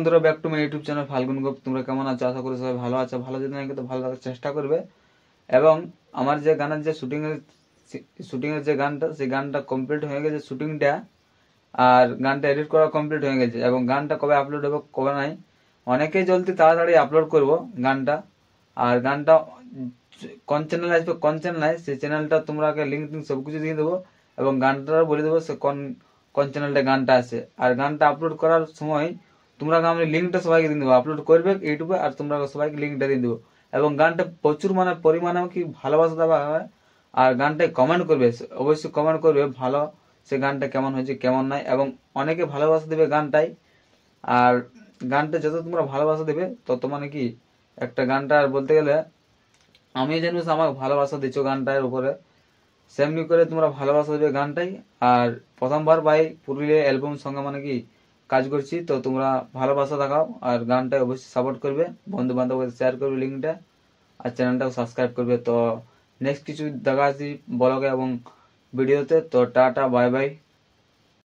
বন্ধুরা, back to my YouTube channel Falgun Gop. তোমরা কেমন আছো? আশা করি সবাই ভালো আছো। ভালো যদি নাকি তো ভালো থাকার চেষ্টা করবে। এবং আমার যে গানের যে শুটিংয়ের যে গানটা, সেই গানটা কমপ্লিট হয়ে গেছে শুটিংটা, আর গানটা এডিট করা কমপ্লিট হয়ে গেছে। এবং গানটা কবে আপলোড হবে কবে নাই, অনেকেই জলদি তাড়াতাড়ি আপলোড করব গানটা। আর গানটা কোন চ্যানেলে আসবে কোন চ্যানেল নাই, সেই চ্যানেলটা তোমরা লিঙ্ক সব কিছু দিয়ে দেবো। এবং গানটা বলে দেবো সে কোন কোন চ্যানেলটা গানটা আছে। আর গানটা আপলোড করার সময় তোমরা আমি লিঙ্কটা সবাইকে দিয়ে দেবো, আপলোড করবে ইউটিউবে, আর তোমরা সবাইকে লিঙ্কটা দিয়ে দেবো। এবং গানটা প্রচুর পরিমাণে কি ভালোবাসা দেওয়া হবে। আর গানটায় কমেন্ট করবে, অবশ্যই কমেন্ট করবে ভালো সে গানটা কেমন হয়েছে কেমন নাই। এবং অনেকে ভালোবাসা দেবে গানটাই। আর গানটা যত তোমরা ভালোবাসা দেবে তত কি একটা গানটা আর বলতে গেলে আমি জানি আমাকে ভালোবাসা দিচ্ছ গানটার উপরে, সেমনি করে তোমরা ভালোবাসা দেবে গানটাই। আর প্রথমবার ভাই পুরুলিয়া অ্যালবাম সঙ্গে কি কাজ করছি, তো তোমরা ভালোবাসা দেখাও। আর গানটা অবশ্যই সাপোর্ট করবে, বন্ধু বান্ধব শেয়ার করবে লিঙ্কটা, আর চ্যানেলটাও সাবস্ক্রাইব করবে। তো নেক্সট কিছু দেখা আসি ব্লগে এবং ভিডিওতে। তো টাটা, বাই বাই।